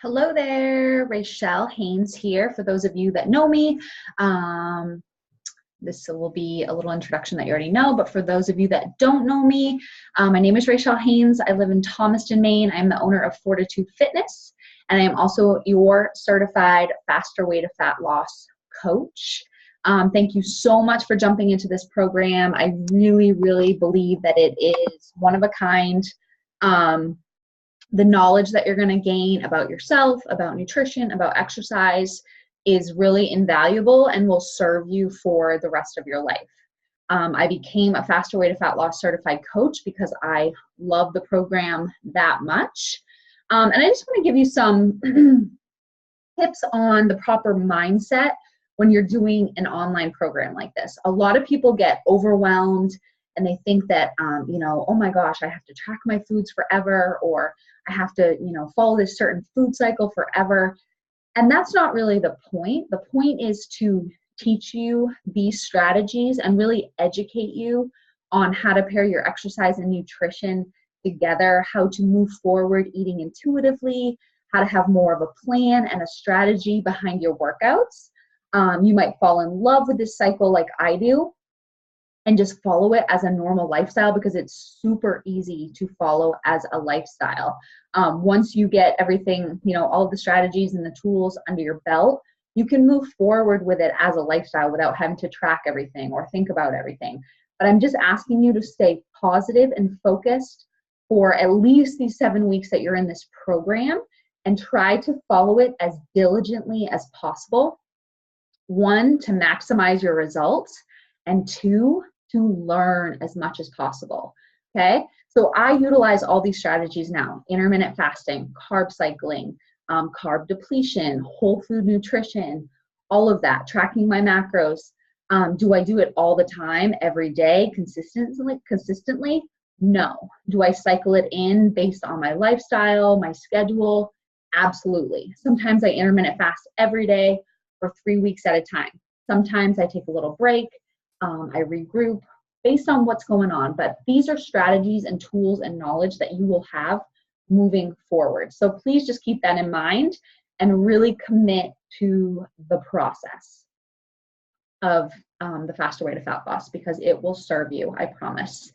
Hello there, Rachel Haynes here. For those of you that know me, this will be a little introduction that you already know, but for those of you that don't know me, my name is Rachel Haynes. I live in Thomaston, Maine. I'm the owner of Fortitude Fitness, and I am also your certified faster way to fat loss coach. Thank you so much for jumping into this program. I really believe that it is one of a kind. The knowledge that you're going to gain about yourself, about nutrition, about exercise is really invaluable and will serve you for the rest of your life. I became a faster way to fat loss certified coach because I love the program that much. And I just want to give you some tips on the proper mindset when you're doing an online program like this. A lot of people get overwhelmed and they think that, oh my gosh, I have to track my foods forever, or I have to, follow this certain food cycle forever. And that's not really the point. The point is to teach you these strategies and really educate you on how to pair your exercise and nutrition together, how to move forward eating intuitively, how to have more of a plan and a strategy behind your workouts. You might fall in love with this cycle like I do and just follow it as a normal lifestyle because it's super easy to follow as a lifestyle. Once you get everything, all of the strategies and the tools under your belt, you can move forward with it as a lifestyle without having to track everything or think about everything. But I'm just asking you to stay positive and focused for at least these 7 weeks that you're in this program and try to follow it as diligently as possible. 1, to maximize your results, and 2, to learn as much as possible, okay? So I utilize all these strategies now: intermittent fasting, carb cycling, carb depletion, whole food nutrition, all of that, tracking my macros. Do I do it all the time, every day, consistently? No. Do I cycle it in based on my lifestyle, my schedule? Absolutely. Sometimes I intermittent fast every day for 3 weeks at a time. Sometimes I take a little break. I regroup based on what's going on, but these are strategies and tools and knowledge that you will have moving forward. So please just keep that in mind and really commit to the process of the faster way to fat loss because it will serve you, I promise.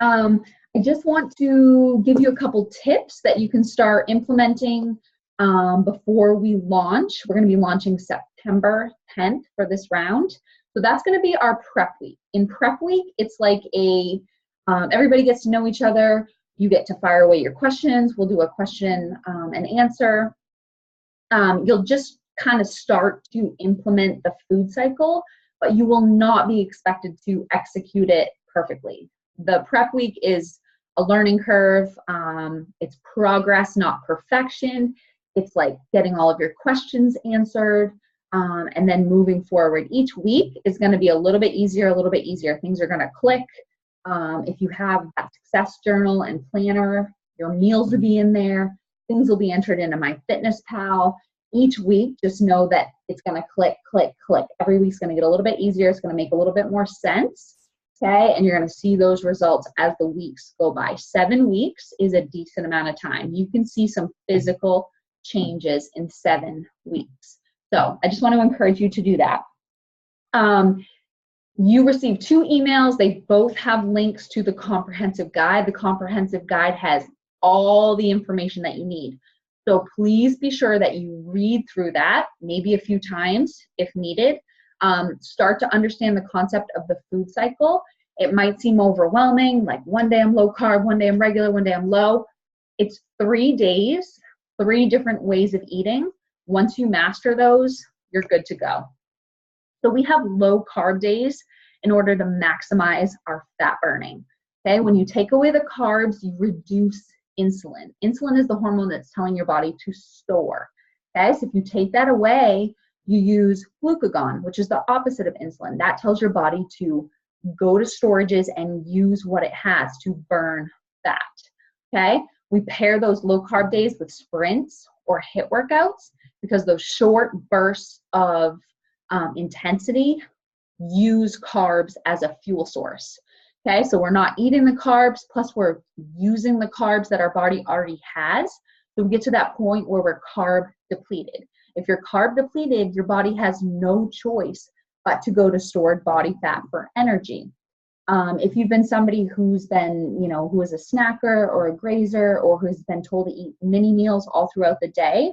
I just want to give you a couple tips that you can start implementing before we launch. We're going to be launching September 10th for this round. So that's going to be our prep week. In prep week, it's like everybody gets to know each other. You get to fire away your questions. We'll do a question and answer. You'll just kind of start to implement the food cycle, but you will not be expected to execute it perfectly. The prep week is a learning curve. It's progress, not perfection. It's like getting all of your questions answered. And then moving forward, each week is going to be a little bit easier. Things are going to click. If you have that success journal and planner, your meals will be in there. Things will be entered into MyFitnessPal. Each week, just know that it's going to click. Every week's going to get a little bit easier. It's going to make a little bit more sense. Okay, and you're going to see those results as the weeks go by. 7 weeks is a decent amount of time. You can see some physical changes in 7 weeks. So I just want to encourage you to do that. You receive 2 emails. They both have links to the comprehensive guide. The comprehensive guide has all the information that you need. So please be sure that you read through that, maybe a few times if needed. Start to understand the concept of the food cycle. It might seem overwhelming, like one day I'm low carb, one day I'm regular, one day I'm low. It's 3 days, 3 different ways of eating. Once you master those, you're good to go. So we have low carb days in order to maximize our fat burning. Okay, when you take away the carbs, you reduce insulin. Insulin is the hormone that's telling your body to store. Okay, so if you take that away, you use glucagon, which is the opposite of insulin. That tells your body to go to storages and use what it has to burn fat. Okay, we pair those low carb days with sprints or HIIT workouts because those short bursts of intensity use carbs as a fuel source. Okay, so we're not eating the carbs, plus we're using the carbs that our body already has So we get to that point where we're carb depleted. If you're carb depleted, your body has no choice but to go to stored body fat for energy. If you've been somebody who's been, who is a snacker or a grazer, or who's been told to eat mini meals all throughout the day,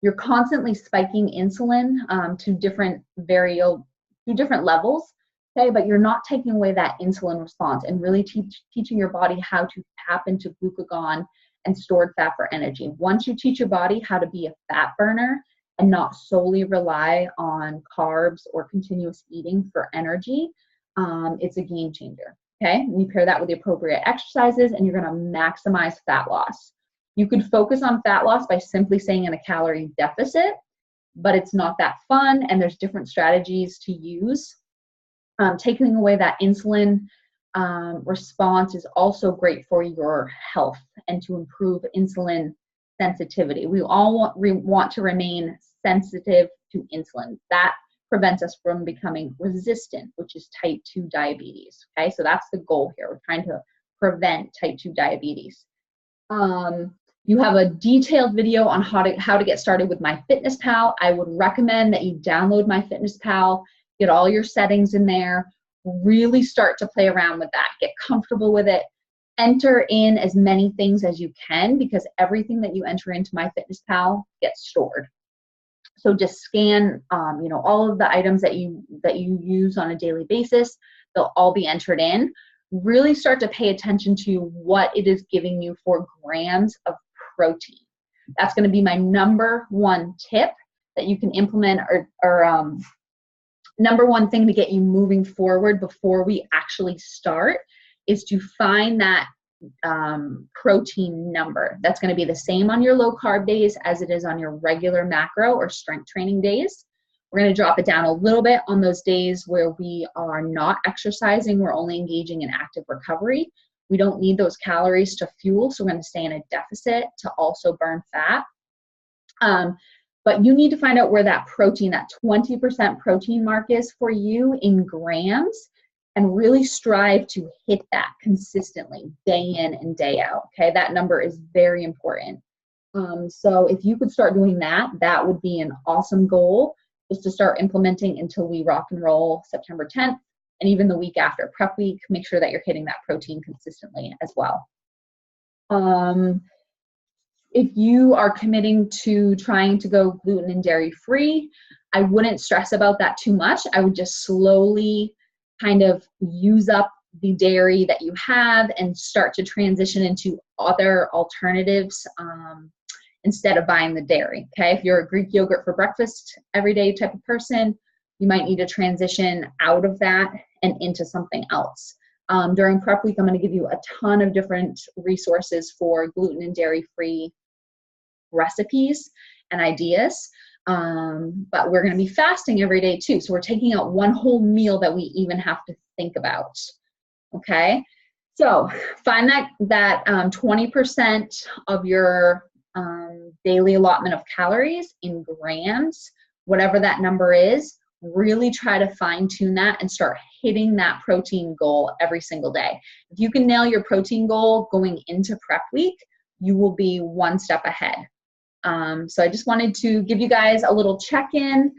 you're constantly spiking insulin to different levels, okay? But you're not taking away that insulin response and really teaching your body how to tap into glucagon and stored fat for energy. Once you teach your body how to be a fat burner and not solely rely on carbs or continuous eating for energy, it's a game changer, okay? And you pair that with the appropriate exercises and you're gonna maximize fat loss. You could focus on fat loss by simply staying in a calorie deficit, but it's not that fun, and there's different strategies to use. Taking away that insulin response is also great for your health and to improve insulin sensitivity. We all want to remain sensitive to insulin. That prevents us from becoming resistant, which is type 2 diabetes. Okay, so that's the goal here. We're trying to prevent type 2 diabetes. You have a detailed video on how to get started with MyFitnessPal. I would recommend that you download MyFitnessPal, get all your settings in there, really start to play around with that, get comfortable with it, enter in as many things as you can, because everything that you enter into MyFitnessPal gets stored. So just scan, all of the items that you use on a daily basis. They'll all be entered in. Really start to pay attention to what it is giving you for grams of protein. That's going to be my number one tip that you can implement, or number one thing to get you moving forward before we actually start, is to find that protein number. That's going to be the same on your low carb days as it is on your regular macro or strength training days. We're going to drop it down a little bit on those days where we are not exercising, we're only engaging in active recovery. We don't need those calories to fuel, so we're going to stay in a deficit to also burn fat. But you need to find out where that protein, that 20% protein mark is for you in grams, and really strive to hit that consistently day in and day out, okay? That number is very important. So if you could start doing that, that would be an awesome goal, just to start implementing until we rock and roll September 10th, and even the week after, prep week. Make sure that you're hitting that protein consistently as well. If you are committing to trying to go gluten and dairy free, I wouldn't stress about that too much. I would just slowly kind of use up the dairy that you have and start to transition into other alternatives instead of buying the dairy, okay? If you're a Greek yogurt for breakfast every day type of person, you might need to transition out of that and into something else. During prep week, I'm going to give you a ton of different resources for gluten and dairy-free recipes and ideas. But we're going to be fasting every day too. So we're taking out one whole meal that we even have to think about. Okay. So find that 20% of your daily allotment of calories in grams, whatever that number is. Really try to fine tune that and start hitting that protein goal every single day. If you can nail your protein goal going into prep week, you will be one step ahead. So I just wanted to give you guys a little check-in.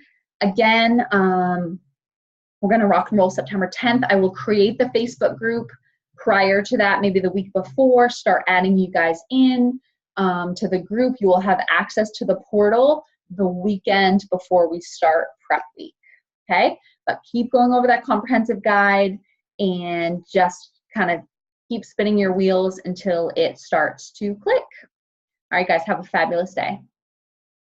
Again, we're going to rock and roll September 10th. I will create the Facebook group prior to that, maybe the week before, start adding you guys in to the group. You will have access to the portal the weekend before we start prep week. Okay, but keep going over that comprehensive guide and just kind of keep spinning your wheels until it starts to click. All right, guys, have a fabulous day.